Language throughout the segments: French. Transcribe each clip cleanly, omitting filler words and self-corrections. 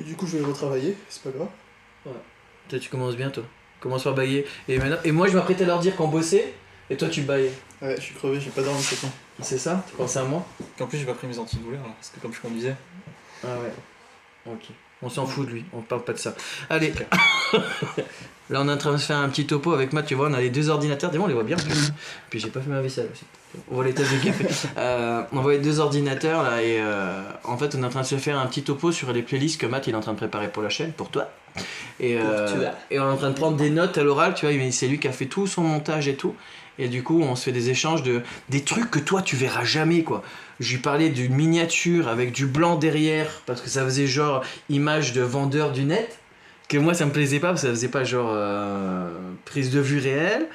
Du coup, je vais retravailler, c'est pas grave. Ouais. Toi, tu commences bien, toi. Commence par bailler. Et moi, je m'apprêtais à leur dire qu'on bossait, et toi, tu baillais. Ouais, je suis crevé, j'ai pas dormi cette nuit. C'est ça? Tu pensais à moi? En plus, j'ai pas pris mes antidouleurs, là, parce que comme je conduisais. Ah ouais. Ok. On s'en fout de lui, on parle pas de ça. Allez. Là, on est en train de se faire un petit topo avec Matt, tu vois, on a les deux ordinateurs, on les voit bien. Puis j'ai pas fait ma vaisselle aussi. On voit les tasses de café. On voit les deux ordinateurs là, et en fait, on est en train de se faire un petit topo sur les playlists que Matt il est en train de préparer pour la chaîne, pour toi. Et on est en train de prendre des notes à l'oral, tu vois, c'est lui qui a fait tout son montage et tout. Et du coup, on se fait des échanges des trucs que toi tu verras jamais, quoi. Je lui parlais d'une miniature avec du blanc derrière, parce que ça faisait genre image de vendeur du net, que moi ça me plaisait pas, parce que ça faisait pas genre prise de vue réelle.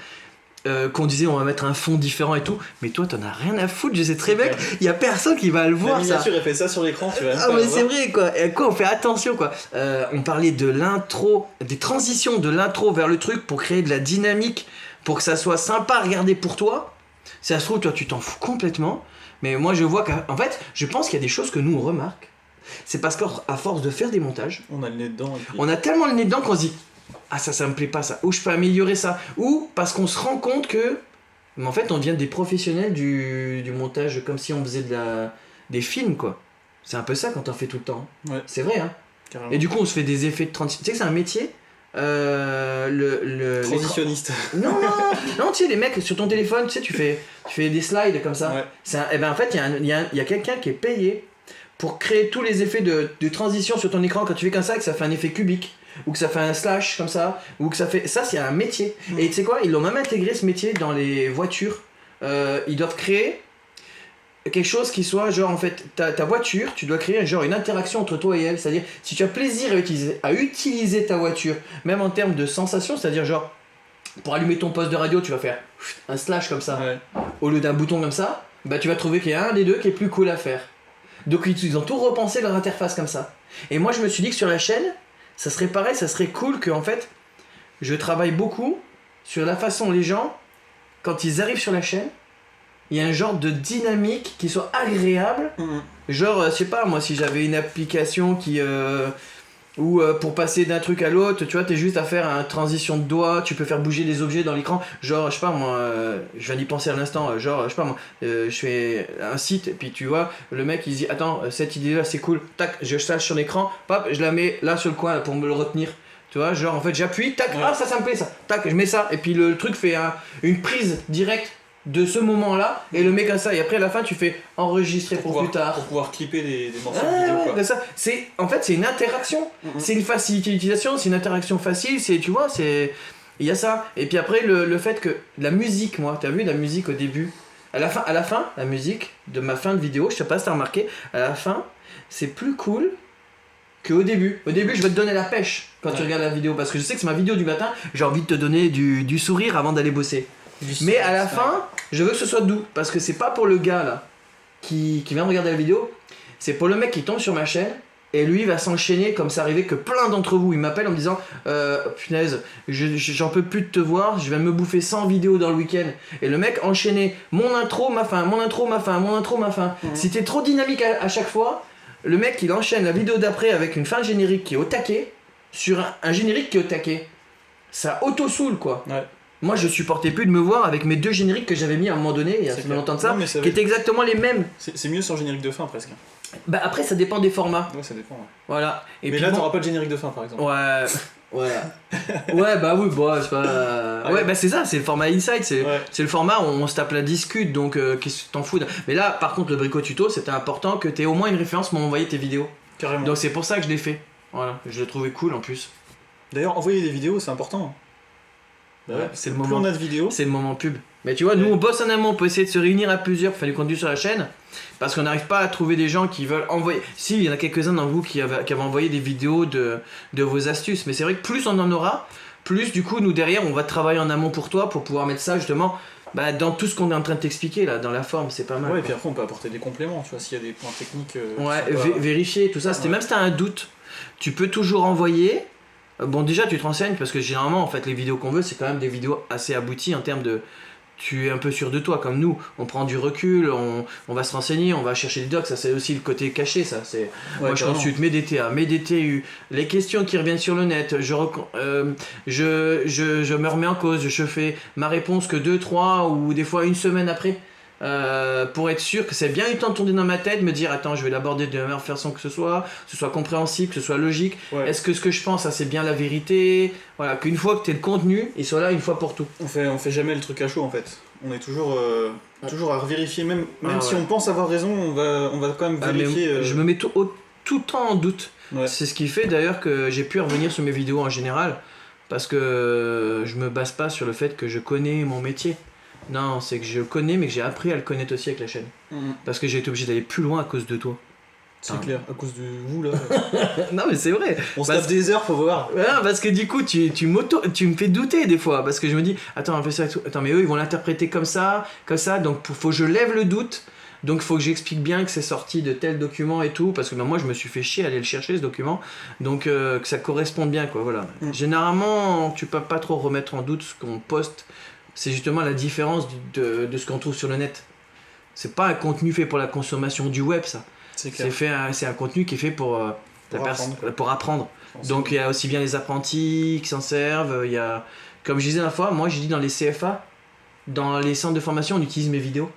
Qu'on disait on va mettre un fond différent et tout, mais toi t'en as rien à foutre, je sais très bien qu'il y a personne qui va le voir. La miniature elle fait ça sur l'écran, tu vois. Ah mais c'est vrai quoi, et quoi on fait attention quoi. On parlait de l'intro, des transitions de l'intro vers le truc pour créer de la dynamique, pour que ça soit sympa à regarder pour toi. Si ça se trouve toi tu t'en fous complètement, mais moi je vois qu'en fait je pense qu'il y a des choses que nous on remarque. C'est parce qu'à force de faire des montages, on a le nez dedans. Et puis... on a tellement le nez dedans qu'on se dit ah ça me plaît pas ça, ou je peux améliorer ça, ou parce qu'on se rend compte que mais en fait on devient des professionnels du montage comme si on faisait des films quoi. C'est un peu ça quand on fait tout le temps. Ouais. C'est vrai hein. Carrément. Et du coup on se fait des effets de transition. Tu sais que c'est un métier transitionniste. Non, tu sais les mecs sur ton téléphone, tu sais tu fais des slides comme ça. Ouais. Et ben en fait il y a quelqu'un qui est payé pour créer tous les effets de transition sur ton écran quand tu fais comme ça, que ça fait un effet cubique. Ou que ça fait un slash comme ça, ou que ça fait... Ça, c'est un métier. Et tu sais quoi, ils l'ont même intégré ce métier dans les voitures. Ils doivent créer quelque chose qui soit genre, en fait, ta voiture, tu dois créer genre une interaction entre toi et elle. C'est-à-dire, si tu as plaisir à utiliser ta voiture, même en termes de sensation, c'est-à-dire genre, pour allumer ton poste de radio, tu vas faire un slash comme ça, au lieu d'un bouton comme ça, bah tu vas trouver qu'il y a un des deux qui est plus cool à faire. Donc ils ont tout repensé leur interface comme ça. Et moi, je me suis dit que sur la chaîne, ça serait pareil, ça serait cool que en fait, je travaille beaucoup sur la façon les gens, quand ils arrivent sur la chaîne, il y a un genre de dynamique qui soit agréable. Genre, je sais pas, moi, si j'avais une application qui... où pour passer d'un truc à l'autre, tu vois, t'es juste à faire une transition de doigt, tu peux faire bouger les objets dans l'écran. Genre, je sais pas, moi, je viens d'y penser à l'instant, genre, je sais pas, moi, je fais un site, et puis tu vois, le mec, il se dit, attends, cette idée-là, c'est cool, tac, je slash sur l'écran, hop, je la mets là sur le coin pour me le retenir. Tu vois, genre, en fait, j'appuie, tac, ah, ça me plaît, ça, tac, je mets ça, et puis le truc fait une prise directe de ce moment-là, et le mec comme ça, et après à la fin tu fais enregistrer pour plus tard. Pour pouvoir clipper des morceaux de vidéo quoi. Ça. En fait c'est une interaction, c'est une facilité d'utilisation, c'est une interaction facile, tu vois, il y a ça. Et puis après le fait que la musique, moi, t'as vu la musique au début, à la fin, la musique de ma fin de vidéo, je sais pas si t'as remarqué, à la fin, c'est plus cool qu'au début. Au début je vais te donner la pêche quand tu regardes la vidéo, parce que je sais que c'est ma vidéo du matin, j'ai envie de te donner du sourire avant d'aller bosser. Mais à la fin, je veux que ce soit doux, parce que c'est pas pour le gars là qui vient regarder la vidéo, c'est pour le mec qui tombe sur ma chaîne et lui va s'enchaîner, comme ça arrivait que plein d'entre vous, ils m'appellent en me disant punaise, j'en peux plus de te voir, je vais me bouffer 100 vidéos dans le week-end. Et le mec enchaînait mon intro, ma fin, mon intro, ma fin, mon intro, ma fin. C'était trop dynamique à chaque fois. Le mec il enchaîne la vidéo d'après avec une fin générique qui est au taquet sur un générique qui est au taquet. Ça auto-soule quoi. Ouais. Moi je supportais plus de me voir avec mes deux génériques que j'avais mis à un moment donné, il y a longtemps de ça, qui étaient exactement les mêmes. C'est mieux sur le générique de fin presque. Bah après ça dépend des formats. Ouais, ça dépend. Ouais. Voilà. Et mais puis là t'auras pas de générique de fin par exemple. Ouais. Voilà. Ouais bah oui, bon, c'est pas... Ouais bah c'est ça, c'est le format Inside, c'est le format où on se tape la discute, donc qu'est-ce que t'en fous. Mais là par contre le Brico Tuto, c'était important que t'aies au moins une référence pour m'envoyer tes vidéos. Carrément. Donc c'est pour ça que je l'ai fait. Voilà, je l'ai trouvé cool en plus. D'ailleurs envoyer des vidéos c'est important. Bah ouais, c'est le plus moment. on a de vidéos. C'est le moment pub. Mais tu vois, nous on bosse en amont pour essayer de se réunir à plusieurs pour faire du contenu sur la chaîne. Parce qu'on n'arrive pas à trouver des gens qui veulent envoyer. Si, il y en a quelques-uns d'entre vous qui avaient envoyé des vidéos de vos astuces. Mais c'est vrai que plus on en aura, plus du coup, nous derrière, on va travailler en amont pour toi pour pouvoir mettre ça justement dans tout ce qu'on est en train de t'expliquer là, dans la forme, c'est pas mal. Ouais, et puis après on peut apporter des compléments, tu vois, s'il y a des points techniques. Vérifier tout ça. Même si t'as un doute, tu peux toujours envoyer. Bon déjà tu te renseignes parce que généralement en fait les vidéos qu'on veut c'est quand même des vidéos assez abouties en termes de tu es un peu sûr de toi, comme nous, on prend du recul, on va se renseigner, on va chercher des docs, ça c'est aussi le côté caché, ça. C'est... moi je consulte mes DTA, mes DTU, les questions qui reviennent sur le net, je me remets en cause, je fais ma réponse que 2, 3 ou des fois une semaine après. Pour être sûr que c'est bien eu le temps de tourner dans ma tête, me dire attends, je vais l'aborder de la meilleure façon que ce soit compréhensible, que ce soit logique. Est-ce que ce que je pense, ça c'est bien la vérité? Voilà, qu'une fois que t'es le contenu, il soit là une fois pour tout. On fait jamais le truc à chaud en fait. On est toujours à revérifier, même si on pense avoir raison, on va quand même vérifier. Je me mets tout le temps en doute. C'est ce qui fait d'ailleurs que j'ai pu revenir sur mes vidéos en général, parce que je me base pas sur le fait que je connais mon métier. Non, c'est que je connais, mais que j'ai appris à le connaître aussi avec la chaîne. Parce que j'ai été obligé d'aller plus loin à cause de toi. C'est clair, à cause de vous là. Non, mais c'est vrai. On se tape des heures, faut voir. Ouais, parce que du coup, tu me fais douter des fois. Parce que je me dis, attends, mais eux, ils vont l'interpréter comme ça. Donc faut que je lève le doute. Donc il faut que j'explique bien que c'est sorti de tel document et tout. Parce que moi, je me suis fait chier à aller le chercher, ce document. Donc que ça corresponde bien, quoi. Voilà. Généralement, tu peux pas trop remettre en doute ce qu'on poste. C'est justement la différence de ce qu'on trouve sur le net. C'est pas un contenu fait pour la consommation du web, ça. C'est un contenu qui est fait pour apprendre. Donc il y a aussi bien les apprentis qui s'en servent. Il y a, comme je disais la fois, moi j'ai dit dans les CFA, dans les centres de formation, on utilise mes vidéos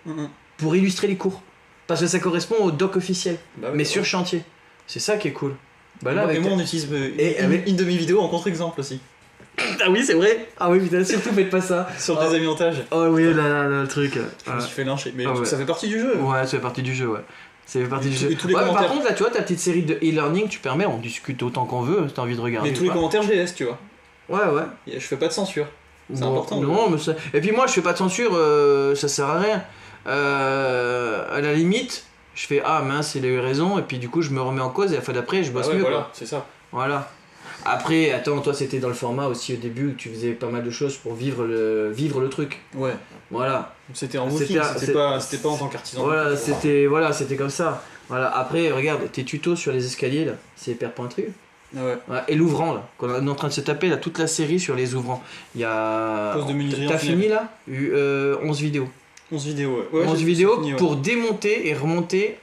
pour illustrer les cours. Parce que ça correspond au doc officiel, mais sur chantier. C'est ça qui est cool. Bah là, et moi on utilise une de mes vidéos en contre-exemple aussi. Ah oui, c'est vrai. Ah oui, putain, surtout faites pas ça. Sur le désamiantage. Oh oui, là, le truc. Je me suis fait lyncher. Mais ça fait partie du jeu. Ouais, ça fait partie du jeu, ouais. Ça fait partie du jeu. Tous les commentaires... Par contre, là, tu vois, ta petite série de e-learning, tu permets, on discute autant qu'on veut, si t'as envie de regarder. Mais tous les commentaires, je les laisse, tu vois. Ouais. Je fais pas de censure. C'est important. Non, mais ça... Et puis moi, je fais pas de censure, ça sert à rien. À la limite, je fais ah mince, il a eu raison, et puis du coup, je me remets en cause, et la fois d'après, je bosse mieux. Voilà, quoi. c'est ça. Voilà. Après, attends, toi c'était dans le format aussi au début où tu faisais pas mal de choses pour vivre le truc. Ouais. Voilà. C'était en walking, c'était pas en tant qu'artisan. Voilà, c'était comme ça. Voilà. Après, regarde, tes tutos sur les escaliers là, c'est hyper pointu. Ouais. Et l'ouvrant là, qu'on est en train de se taper là, toute la série sur les ouvrants. Il y a. T'as fini là 11 vidéos. 11 vidéos, ouais. 11 vidéos pour démonter et remonter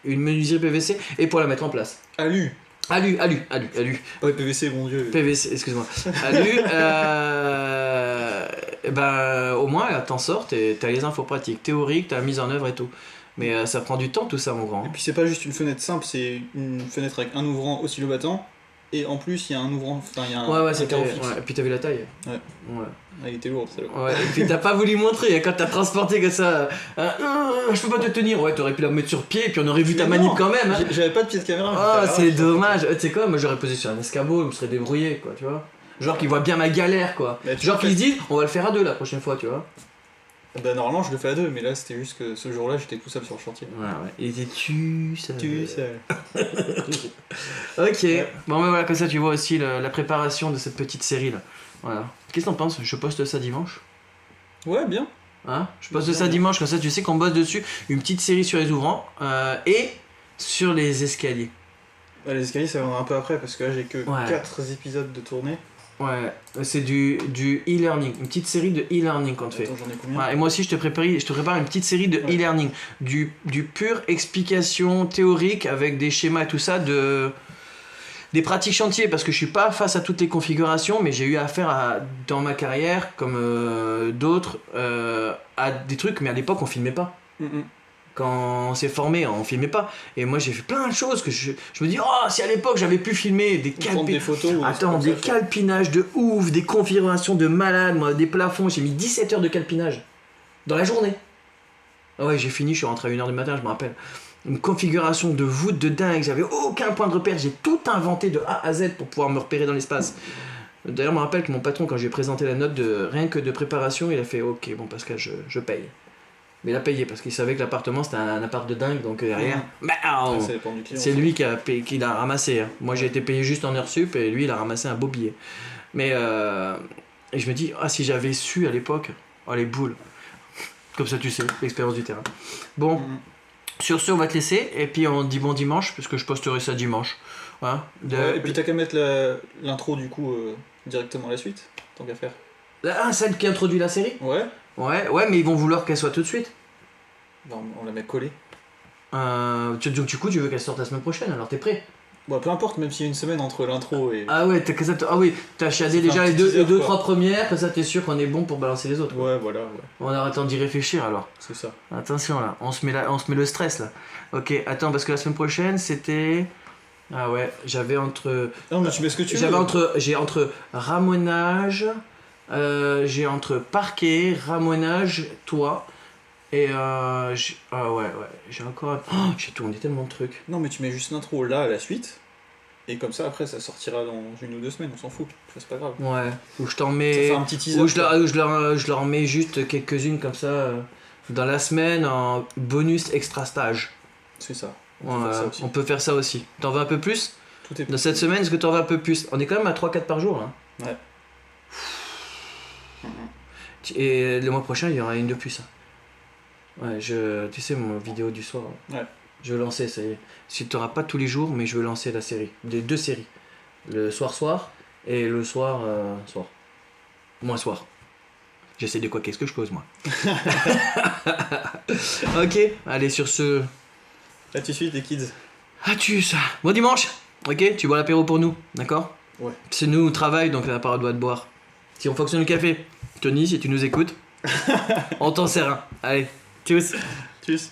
une menuiserie PVC et pour la mettre en place. Alu. Ouais, PVC, mon dieu. PVC, excuse-moi. Alu, au moins, t'en sors, t'as les infos pratiques, théoriques, t'as la mise en œuvre et tout. Mais ça prend du temps tout ça, mon grand. Et puis c'est pas juste une fenêtre simple, c'est une fenêtre avec un ouvrant oscillobattant. Et en plus, il y a un ouvrant, il y a un carreau fixe. Et puis t'as vu la taille. Ouais. Il était lourd, ça. Ouais, et puis t'as pas voulu montrer, quand t'as transporté comme ça, je peux pas te tenir. Ouais, t'aurais pu la mettre sur pied, et puis on aurait vu ta manip quand même. Hein. J'avais pas de pied de caméra. Oh, c'est dommage. Tu sais quoi, moi j'aurais posé sur un escabeau, je me serais débrouillé, quoi, tu vois. Genre qu'ils voient bien ma galère, quoi. Genre qu'ils se disent, on va le faire à deux la prochaine fois, tu vois. Bah normalement je le fais à deux, mais là c'était juste que ce jour-là j'étais tout seul sur le chantier. Ouais. Il était tu seul. Ok. Ouais. Bon, mais voilà, comme ça tu vois aussi la préparation de cette petite série là. Voilà. Qu'est-ce que t'en penses? Je poste ça dimanche. Ouais, bien. Hein? Je poste ça dimanche, comme ça tu sais qu'on bosse dessus. Une petite série sur les ouvrants et sur les escaliers. Bah, les escaliers ça viendra un peu après parce que là j'ai que 4 épisodes de tournée. Ouais, c'est du e-learning, une petite série de e-learning qu'on te fait. Attends, j'en ai combien ? Et moi aussi je te prépare une petite série de e-learning, du pur explication théorique avec des schémas et tout ça, des pratiques chantiers, parce que je suis pas face à toutes les configurations, mais j'ai eu affaire dans ma carrière, comme d'autres, à des trucs, mais à l'époque on filmait pas. Quand on s'est formé, on filmait pas. Et moi j'ai fait plein de choses que je me dis, oh, si à l'époque j'avais pu filmer des calpinages de ouf, des configurations de malade, moi, des plafonds, j'ai mis 17 heures de calpinage dans la journée. Ah ouais, j'ai fini, je suis rentré à 1h du matin, je me rappelle. Une configuration de voûte de dingue, j'avais aucun point de repère, j'ai tout inventé de A à Z pour pouvoir me repérer dans l'espace. D'ailleurs, je me rappelle que mon patron, quand j'ai présenté la note rien que de préparation, il a fait ok, bon Pascal, je paye. Mais il a payé parce qu'il savait que l'appartement c'était un appart de dingue, donc derrière, c'est lui qui l'a ramassé. Hein. Moi j'ai été payé juste en heure sup et lui il a ramassé un beau billet. Mais et je me dis, si j'avais su à l'époque, les boules. Comme ça tu sais, l'expérience du terrain. Bon, sur ce on va te laisser et puis on dit bon dimanche, parce que je posterai ça dimanche. Hein, et puis t'as qu'à mettre l'intro du coup directement à la suite, tant qu'à faire. Ah, celle qui introduit la série. Ouais. Ouais, mais ils vont vouloir qu'elle soit tout de suite. Non, on la met collée. Donc du coup, tu veux qu'elle sorte la semaine prochaine, alors t'es prêt? Bon, peu importe, même s'il y a une semaine entre l'intro et... Ah ouais, t'as chiadé déjà les deux trois premières, comme ça t'es sûr qu'on est bon pour balancer les autres. Ouais, voilà, ouais. On arrête d'y réfléchir alors. C'est ça. Attention là, on se met le stress là. Ok, attends, parce que la semaine prochaine c'était... Ah ouais, j'avais entre... Non, mais tu mets ce que tu veux. J'ai entre ramonage, j'ai entre parquet, ramonage, toi, et ah ouais, j'ai encore... Oh, j'ai tourné tellement de trucs. Non, mais tu mets juste l'intro là à la suite. Et comme ça, après, ça sortira dans 1 ou 2 semaines, on s'en fout. C'est pas grave. Ouais, ou je t'en mets... Ça fait un petit teaser. Ou je leur mets juste quelques-unes comme ça dans la semaine en bonus extra stage. C'est ça. On peut faire ça aussi. T'en veux un peu plus? Tout est Dans cette semaine, est-ce que t'en veux un peu plus? On est quand même à 3-4 par jour là. Ouais. Et le mois prochain, il y aura une de plus. Ouais, tu sais, mon vidéo du soir. Ouais. Je vais lancer, ça y est. Si tu n'auras pas tous les jours, mais je vais lancer la série. Des 2 séries. Le soir et le soir. Moins soir. J'essaie de quoi qu'est-ce que je cause moi. Ok, allez sur ce. Là, tu suis des kids. Ah tu ça. Bon dimanche. Ok, tu bois l'apéro pour nous, d'accord? Ouais. C'est nous, on travaille, donc on n'a pas le droit de boire. Si on fonctionne le café. Tony, si tu nous écoutes, on t'en sert un. Allez, tchuss. Tchuss.